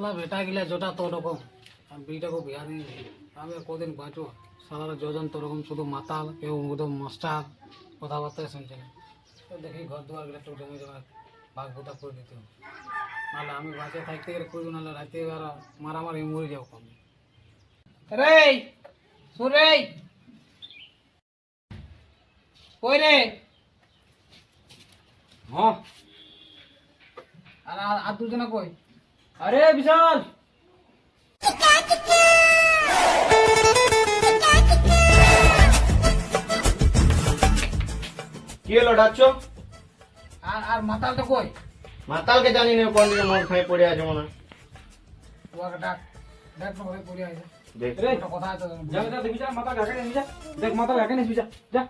শালা বেটা গিলা যেটা তোর রকম আর বিটাকে বিয়া দিয়ে আমি কদিন বাঁচো শালার যোজন তোর রকম শুধু মাতাল কেউ একদম মাস্টার কথাবার্তা শুনছে না তো দেখি ঘর দুয়ার গেলে একটু জমি জমা ভাগ ভোটা করে দিতে হবে। নাহলে আমি বাঁচে থাকতে গেলে করবো নাহলে রাতে এবার মারামারি মরে যাবো কম রে শুন রে কই রে হ্যাঁ আর আর দুজনে কই আরে বিশাল কি হলো ডাকছো? আর আর মাতালটা কই মাতালকে জানি না কোন দিকে মন খাই পড়ে আছে মনে হয়। ওকে ডাক ডাক তো ভাই পড়ে আছে দেখ রে একটা কথা আছে যা যা দেখবি যা মাথা গাকে নিয়ে যা দেখ মাথা গাকে নিয়ে যা যা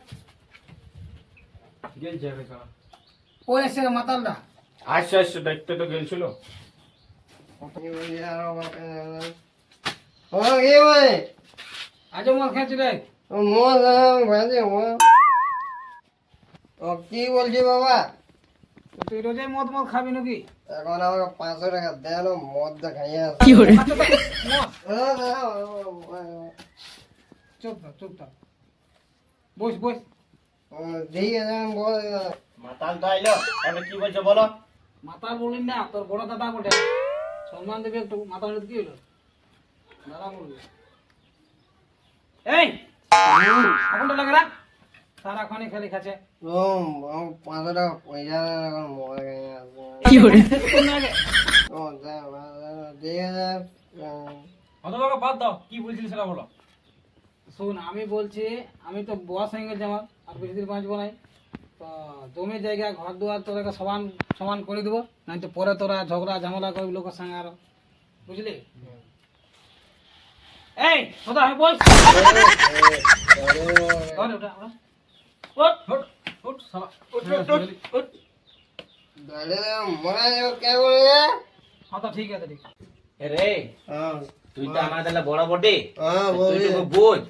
গেল যাবে সারা কই এসে মাতালটা আচ্ছা আচ্ছা দেখতে তো গেলছিল আজ মাল খেয়েছি রে কি বলছি বাবা? তুই রোজে মদ মদ খাবি নাকি এখন আমাকে 500 টাকা দেন, মদ দেখাইয়া চুপ থাক চুপ থাক বস বস ঠিক আছে আমি বল। মাতাল তো আইলো তবে কি বলছো বলো? মাতাল বলিন না তোর বড় দাদা বটে সম্মান দেবে একটু মাতাল কি হলো দাদা বলবি এই এখনটা লাগে রাখ সারাক্ষণই খালি খাচ্ছে 500 টাকা পয়সা এখন মদ খাইয়া ঠিক আছে। অত টাকা বাদ দাও কি বলছিস সেটা বলো। শোন আমি বলছি আমি তো বয়স হয়ে গেছে আমার আর বেশি দিন বাঁচবো নাই তো জমি জায়গা ঘর দুয়ার তোদেরকে সমান সমান করে দেবো নাই তো পরে তোরা ঝগড়া ঝামেলা করবি লোকের সঙ্গে আরো বুঝলি এই কথা আমি বল ঠিক আছে ঠিক রে তুই তো আমাদের বড় বটে তুই তো বোঝ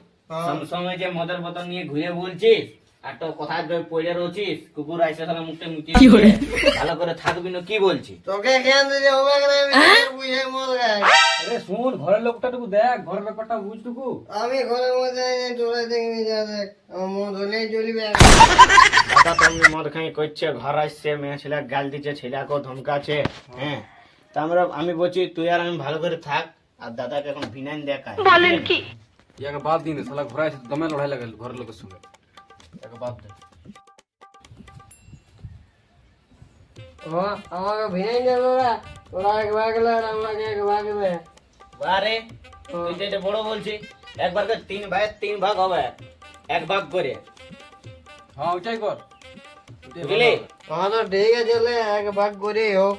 সমসময় যে মদের বোতল নিয়ে ঘুরে বলছিস আর তো কথা পড়ে রয়েছিস কুকুর আইসে সালা মুখে মুখে ভালো করে থাকবি না কি বলছি তোকে কেন দিলে হবে না? আমি বুঝে মদ খাই। আরে শুন ঘরের লোকটাটুকু দেখ ঘরের ব্যাপারটা বুঝটুকু আমি ঘরের মধ্যে চলে দেখবি যা দেখ আমার মদ হলেই চলবে। দাদা তুমি মদ খাই করছে ঘর আসছে মেয়ে ছেলে গাল দিচ্ছে ছেলেকেও ধমকাছে হ্যাঁ তা আমি বলছি তুই আর আমি ভালো করে থাক আর দাদাকে এখন ভিনাইন দেখায় বলেন কি ইয়াকে বাদ দিন শালা ঘোরা এসে দমে লড়াই লাগল ঘরের লোকের সঙ্গে ইয়াকে বাদ দে আমাকে ভিড়ে যাবে ওরা, ওরা এক ভাগ গেলে আর আমাকে এক ভাগ দেবে। বারে তুই যেটা বড় বলছি একবার করে 3 ভাগের 3 ভাগ হবে এক ভাগ করে হ্যাঁ ওইটাই কর বুঝলি আমার তো ঠিক আছে চলে এক ভাগ করে হোক।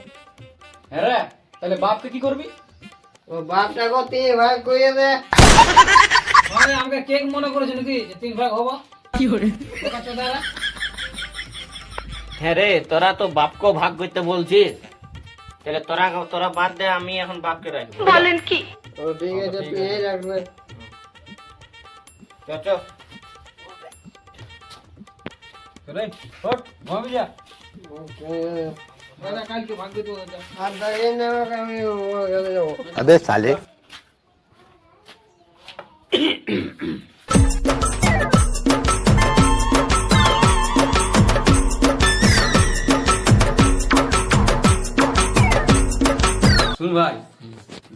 হ্যাঁ রে তাহলে বাপকে কি করবি ও বাপটাকে 3 ভাগ করে দে। মানে আমাকে কেক মনে করেছে নাকি যে 3 ভাগ হবো কি করে বোকা চোদারা হ্যাঁ রে তোরা তো বাপকে ভাগ করতে বলছিস তাহলে তোরা বাদ দে আমি এখন বাপকে রাখবো বলেন কি ও ঠিক আছে তুই রাখবে। চল রে হট ঘুমাবি যা দাদা কালকে ভাগ দিতে হবে আর দাঁড়িয়ে নেবে আমি গেলে যাবো। अबे साले শুন ভাই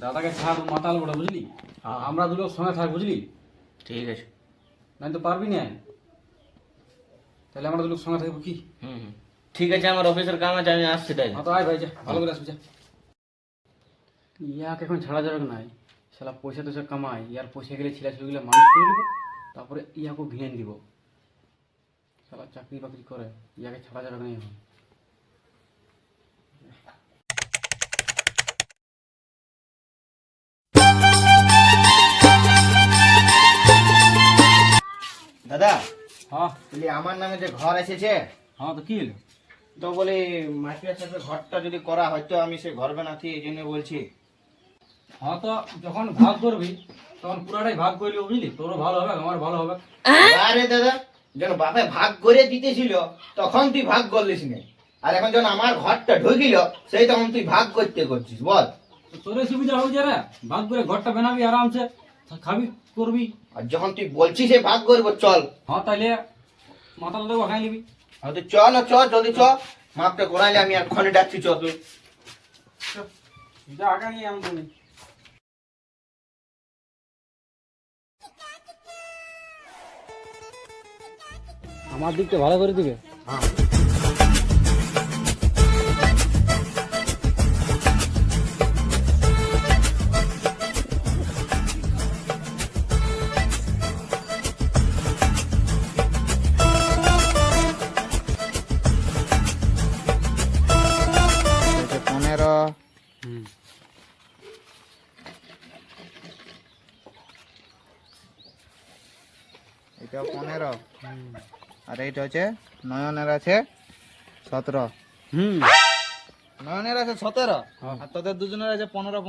দাদাকে ছাড় মাতাল বড় বুঝলি আমরা দুটো সঙ্গে থাক বুঝলি ঠিক আছে নাই তো পারবি না তাহলে আমরা দুটো সঙ্গে থাকবো কি ঠিক আছে আমার অফিসের কাম আছে আমি আসছি তাই হ্যাঁ তো আয় ভাই যা ভালো করে আসবি যা ইয়াকে এখন ছাড়া যাবে না শালা পয়সা টয়সা কামাই ইয়ার পয়সা গেলে ছেলে ছেলেগুলো মানুষ করে দিব তারপরে ইয়াকে ঘিনে দিব শালা চাকরি বাকরি করে ইয়াকে ছাড়া যাবে না এখন দাদা হ্যাঁ বলি আমার নামে যে ঘর এসেছে হ্যাঁ তো কি হলো তো বলি মাফিয়ার সাথে ঘরটা যদি করা হয়তো আমি সে ঘর বানাচ্ছি এই জন্য বলছি হ্যাঁ তো যখন ভাগ করবি তখন পুরাটাই ভাগ করলি বুঝলি তোরও ভালো হবে আমার ভালো হবে আরে দাদা যখন বাপে ভাগ করে দিতেছিল তখন তুই ভাগ করলিস না আর এখন যখন আমার ঘরটা ঢুকিল সেই তখন তুই ভাগ করতে করছিস বল তোরে সুবিধা হয়ে রে, ভাগ করে ঘরটা বানাবি আরামসে, খাবি করবি। আর যখন তুই বলছিস এই ভাগ করবো চল। হ্যাঁ তাইলে মাথা তো খাই নিবি। হ্যাঁ তুই চ না চ, জলদি চ, মাপটা করাইলে আমি এক্ষণে ডাকছি, চ তুই। যা আগে নিয়ে আমি বলি। আমার দিকটা ভালো করে দিবে। এটা 15, এটা 15, আর এইটা হচ্ছে নয়নের আছে 17। নয়নের আছে 17, আর তোদের দুজনের আছে 15।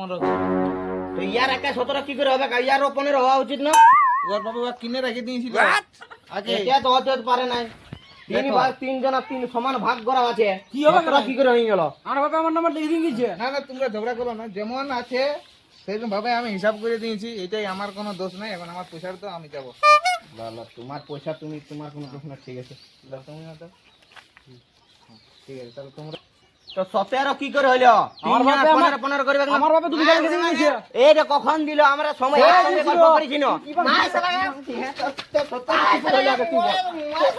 তো ইয়ার একা 17 কি করে হবে? ইয়ারও 15 হওয়া উচিত না? ওর বাবা ওরা কিনে রেখে দিয়েছিল আগে। এটা তো হতে পারে নাই। তিন দেখো। ভাগ, তিন জনা তিন সমান ভাগ করা আছে, কি হবে 17 কি করে হয়ে গেল? আর বাবা আমার নাম্বার লিখে দিয়ে গেছে। না না তোমরা ঝগড়া করো না, যেমন আছে সেরকম ভাবে আমি হিসাব করে দিয়েছি। এটাই আমার কোনো দোষ নাই, এখন আমার পয়সার তো আমি যাবো। ভালো, তোমার পয়সা তুমি, তোমার কোনো প্রশ্ন ঠিক আছে। দাও তুমি না দাও। ঠিক আছে তাহলে তোমরা তো 17 কি করে হইলো? আমার তিন জনা বাপে আমার- 15 করবে না? আমার বাবা তুমি লিখে দিয়ে গেছে। এইটা কখন দিল? আমরা সময় একসঙ্গে গল্প করেছি না? না, শালা,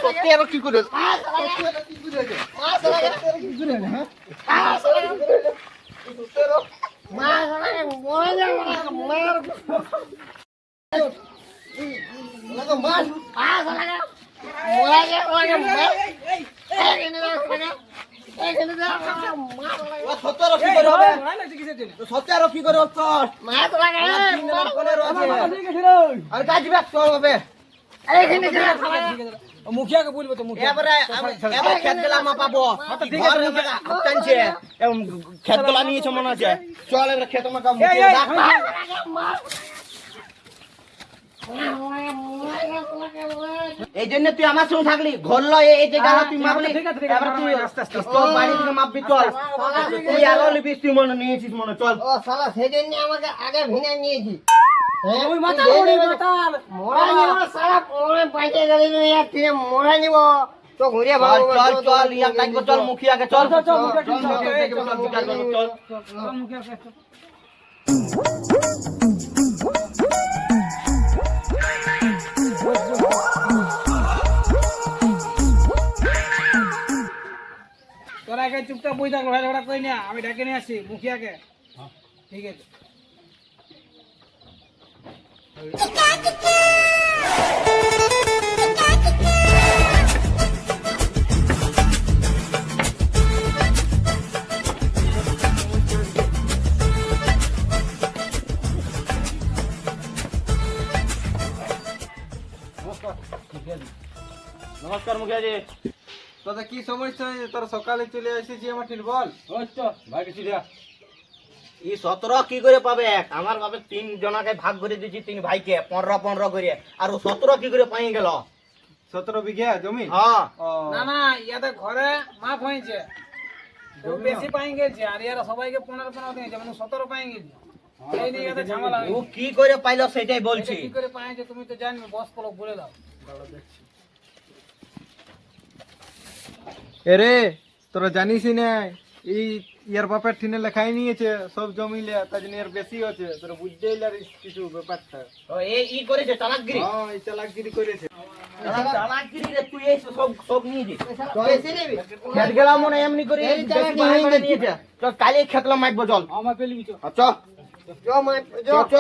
সত্যি কি করে? ও 17 কি করে হবে? 17 কি করে হবে? আর কাজ ব্যাক চল হবে। মুখিয়াকে বলবো তো মুখিয়া। এবারে খেত গেলা মা পাবো। ঘর মুখে টানছে, খেত গেলা নিয়েছে মনে আছে। চল এবার খেত মাকা মুখে রাখ। এই জন্য তুই আমার সঙ্গে থাকলি, ঘরলো এই যে গেল তুই মাপলি। এবার তুই তোর বাড়ি থেকে মাপবি, চল। তুই আলো লিপিস, তুই মনে নিয়েছিস মনে, চল। ও শালা সেজন্য আমাকে আগে ভিনে নিয়েছি। ওই মাতাল বলি মাতাল। মোড়া নিব শালা, মোড়ে পাইতে গেলি না ইয়ার তুই মোড়া নিব তো ঘুরে চল ভালো চল চল, ইয়া কাটবো, চল মুখিয়াকে, চল চল, চল, মুখিয়া, চল, চল, মুখিয়াকে, চল, চল, মুখিয়াকে, চল। চল মুখিয়াকে। তোরা একা চুপচাপ বই থাক, ঝগড়া করি না, আমি ডেকে নিয়ে আসছি মুখিয়াকে। ঠিক আছে। নমস্কার মুখিয়াজি। তোদের কি সমস্যা হয়েছে? তোরা সকালে চলে এসেছি আমার ঠিক বল। ওই তো ভাই কিছু দিয়া। এই 17 কি করে পাবে? আমার বাপে 3 জনাকে ভাগ করে দিয়েছি, 3 ভাইকে 15 করে, আর ও 17 কি করে পাই গেল? 17 বিঘা জমি। হ্যাঁ, না না, ইয়াতে ঘরে মাপ হয়েছে, ও বেশি পাই গেছে, আর ইয়ারা সবাইকে 15 দিয়েছে, মানে 17 পাই গেছে। এই নিয়ে ইয়াতে ঝামেলা ও হয়েছে। কি করে পাইলো সেটাই এটা বলছি। কি করে পাইছে তুমি তো জানবে, বস পলক বলে দাও। এরে তোরা জানিস না এই ইয়ার বাপের ঠিনে লেখাই নিয়েছে সব জমিলে, তাই জন্য এর বেশি আছে। তোরা বুঝতেই পারিস কিছু ব্যাপারটা। ও এই ই করেছে চালাকগিরি। হ্যাঁ এই চালাকগিরি করেছে। চালাকগিরি রে, তুই এই সব নিয়ে যা। খেত গেলাম মনে এমনি করে এই বেশি বাহানা করে নিয়েছে। চল কালই খেতলাম মাইকবো, চল। আমার পেলি কিছু। চ চ চ চ।